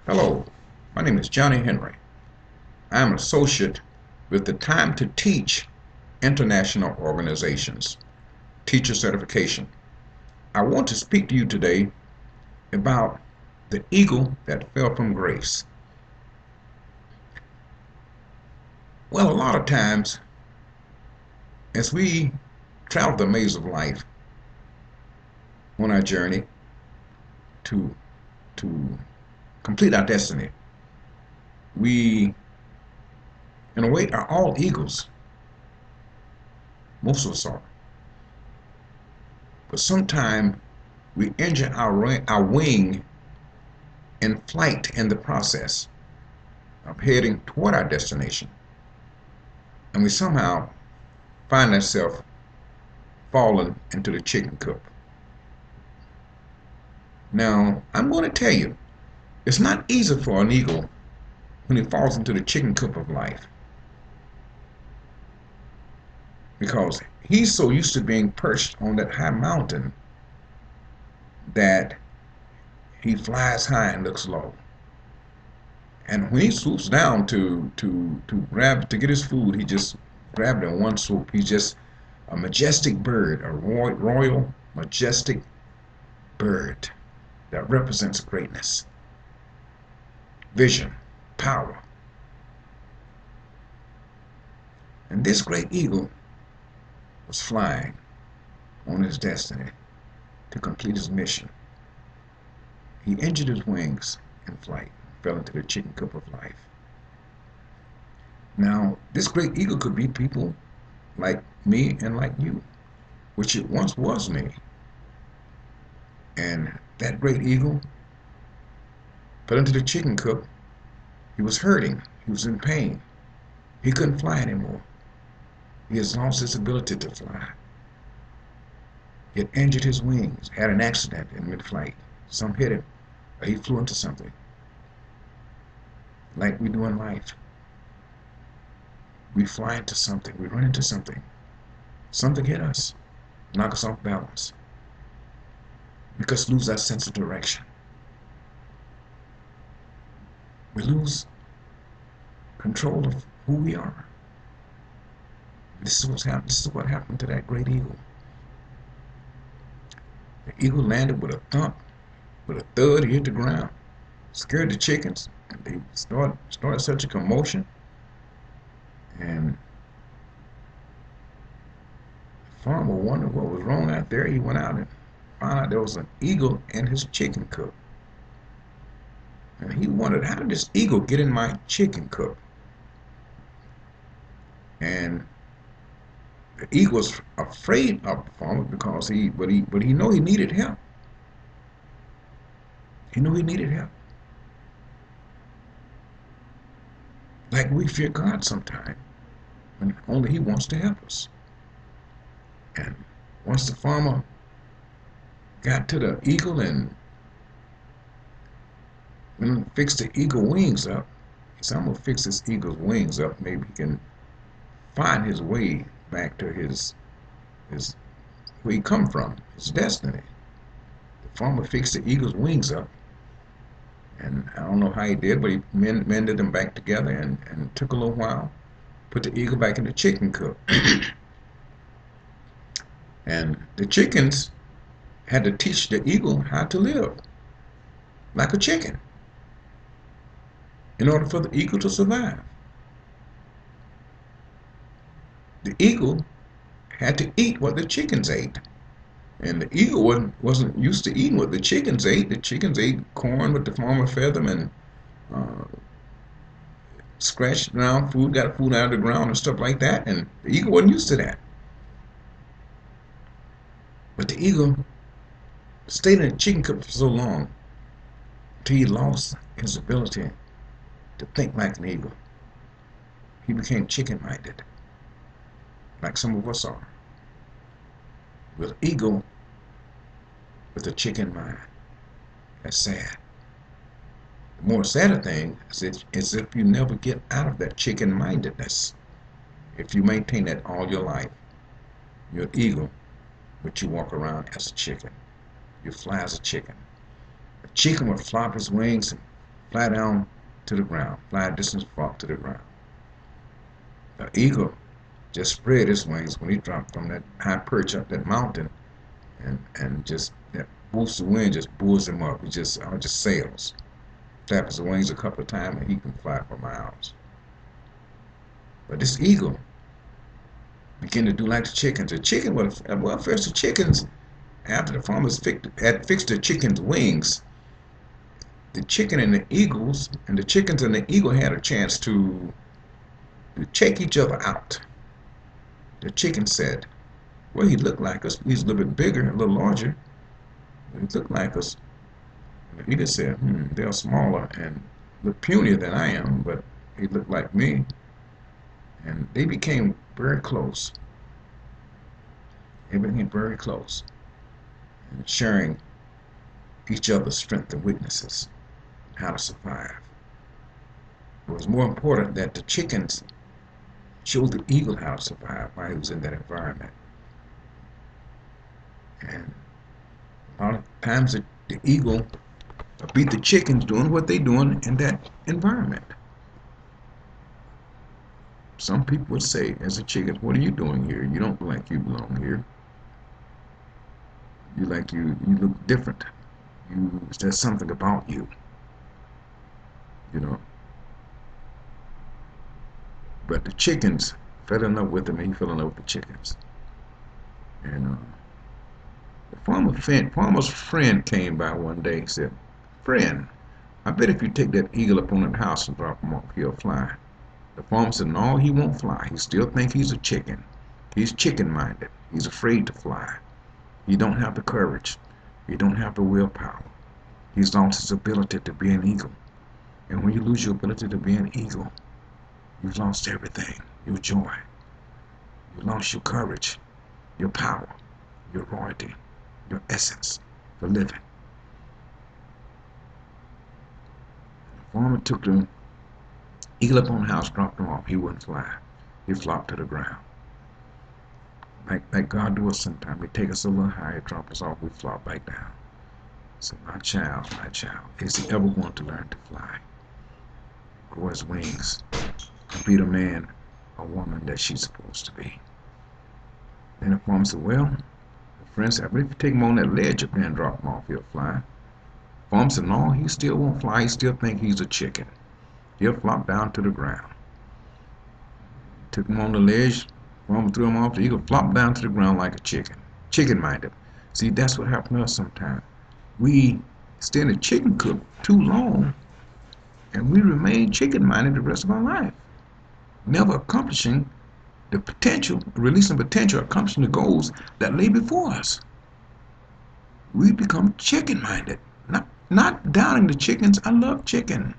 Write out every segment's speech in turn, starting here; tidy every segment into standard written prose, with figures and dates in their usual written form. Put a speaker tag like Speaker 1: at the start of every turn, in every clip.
Speaker 1: Hello, my name is Johnny Henry. I am an associate with the Time to Teach International Organizations, Teacher Certification. I want to speak to you today about the eagle that fell from grace. Well, a lot of times, as we travel the maze of life on our journey to, to complete our destiny, we, in a way, are all eagles. Most of us are. But sometimes we injure our wing in flight in the process of heading toward our destination. And we somehow find ourselves falling into the chicken coop. Now, I'm going to tell you, it's not easy for an eagle when he falls into the chicken coop of life, because he's so used to being perched on that high mountain that he flies high and looks low. And when he swoops down to get his food, he just grabbed it in one swoop. He's just a majestic bird, a royal majestic bird that represents greatness, vision, power. And this great eagle was flying on his destiny to complete his mission. He injured his wings in flight, fell into the chicken coop of life. Now, this great eagle could be people like me and like you, which it once was me. And that great eagle fell into the chicken coop. He was hurting. He was in pain. He couldn't fly anymore. He has lost his ability to fly. He had injured his wings, had an accident in mid-flight. Some hit him, or he flew into something. Like we do in life. We fly into something, we run into something. Something hit us, knock us off balance. Make us lose our sense of direction. We lose control of who we are. This is what's happened. This is what happened to that great eagle. The eagle landed with a thump, with a thud. He hit the ground, scared the chickens, and they started such a commotion. And the farmer wondered what was wrong out there. He went out and found out there was an eagle in his chicken coop. And he wondered, how did this eagle get in my chicken coop? And the eagle was afraid of the farmer because he knew he needed help. He knew he needed help. Like we fear God sometimes, when only He wants to help us. And once the farmer got to the eagle and fixed the eagle wings up, he said, I'm going to fix this eagle's wings up. Maybe he can find his way back to his where he come from, his destiny. The farmer fixed the eagle's wings up. And I don't know how he did, but he mended them back together, and took a little while, put the eagle back in the chicken coop. And the chickens had to teach the eagle how to live like a chicken in order for the eagle to survive. The eagle had to eat what the chickens ate. And the eagle wasn't used to eating what the chickens ate. The chickens ate corn what the farmer fed them, and scratched around food, got food out of the ground and stuff like that. And the eagle wasn't used to that. But the eagle stayed in the chicken coop for so long until he lost his ability to think like an eagle. He became chicken-minded, like some of us are. With an eagle with a chicken mind. That's sad. The more sadder thing is if you never get out of that chicken-mindedness. If you maintain that all your life, you're an eagle, but you walk around as a chicken. You fly as a chicken. A chicken would flop his wings and fly down to the ground, fly a distance, fall to the ground. The eagle just spread his wings when he dropped from that high perch up that mountain, and just that boost of wind just pulls him up. He just sails, flaps his wings a couple of times, and he can fly for miles. But this eagle began to do like the chickens. The chicken, well, first the chickens, after the farmers had fixed the chicken's wings, the chicken and the eagles, and the chickens and the eagle had a chance to check each other out. The chicken said, well, he looked like us. He's a little bit bigger, a little larger. He looked like us. And the eagle said, they're smaller and look punier than I am, but he looked like me. And they became very close. They became very close, and sharing each other's strengths and weaknesses, how to survive. It was more important that the chickens showed the eagle how to survive while he was in that environment. And a lot of times the eagle beat the chickens doing what they're doing in that environment. Some people would say, as a chicken, what are you doing here? You don't look like you belong here. You look different. There's something about you. You know. But the chickens fell in love with him, and he fell in love with the chickens. And the farmer's friend came by one day and said, friend, I bet if you take that eagle up on that house and drop him off, he'll fly. The farmer said, no, he won't fly. He still thinks he's a chicken. He's chicken-minded. He's afraid to fly. He don't have the courage. He don't have the willpower. He's lost his ability to be an eagle. And when you lose your ability to be an eagle, you've lost everything. Your joy. You lost your courage, your power, your royalty, your essence for living. The farmer took the eagle up on the house, dropped him off. He wouldn't fly. He flopped to the ground. Like God do us sometimes. He take us a little higher, drop us off, we flop back down. So my child, is he ever going to learn to fly? Grow his wings and be the man or woman that she's supposed to be. Then the farmer said, well, the friend said, but if you take him on that ledge up there and drop him off, he'll fly. The farmer said, no, he still won't fly. He still think he's a chicken. He'll flop down to the ground. Took him on the ledge, farmer threw him off, the eagle flopped down to the ground like a chicken. Chicken-minded. See, that's what happened to us sometimes. We stay in the chicken coop too long, and we remain chicken-minded the rest of our life, never accomplishing the potential, releasing potential, accomplishing the goals that lay before us. We become chicken-minded. Not downing the chickens. I love chicken.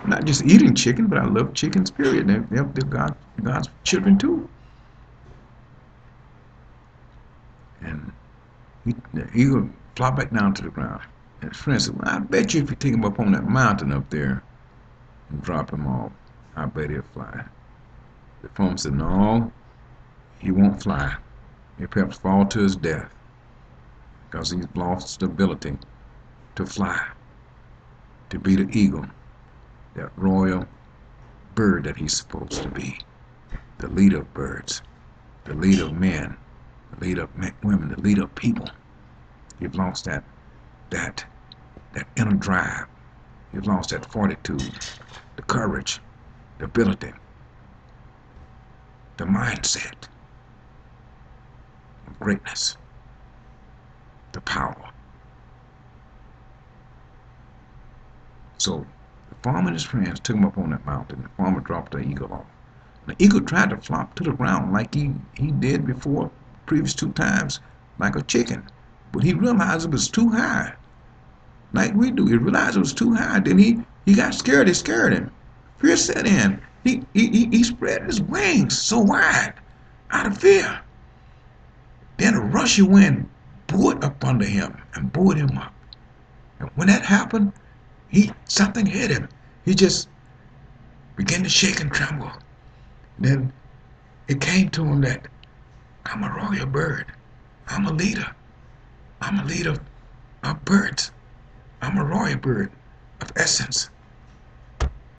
Speaker 1: Not just eating chicken, but I love chickens, period. They're God's children too. And the eagle flopped back down to the ground. And his friend said, well, I bet you if you take him up on that mountain up there and drop him off, I bet he'll fly. The farmer said, no, he won't fly. He'll perhaps fall to his death because he's lost the ability to fly, to be the eagle, that royal bird that he's supposed to be, the leader of birds, the leader of men, the leader of women, the leader of people. You've lost that inner drive. You've lost that fortitude, the courage, the ability, the mindset of greatness, the power. So the farmer and his friends took him up on that mountain. The farmer dropped the eagle off. The eagle tried to flop to the ground like he did before, previous 2 times, like a chicken. But he realized it was too high. Like we do. He realized it was too high. Then he got scared. It scared him. Fear set in. He spread his wings so wide out of fear. Then a rush of wind blew it up under him and buoyed him up. And when that happened, something hit him. He just began to shake and tremble. Then it came to him that I'm a royal bird. I'm a leader. I'm a leader of birds. I'm a royal bird of essence,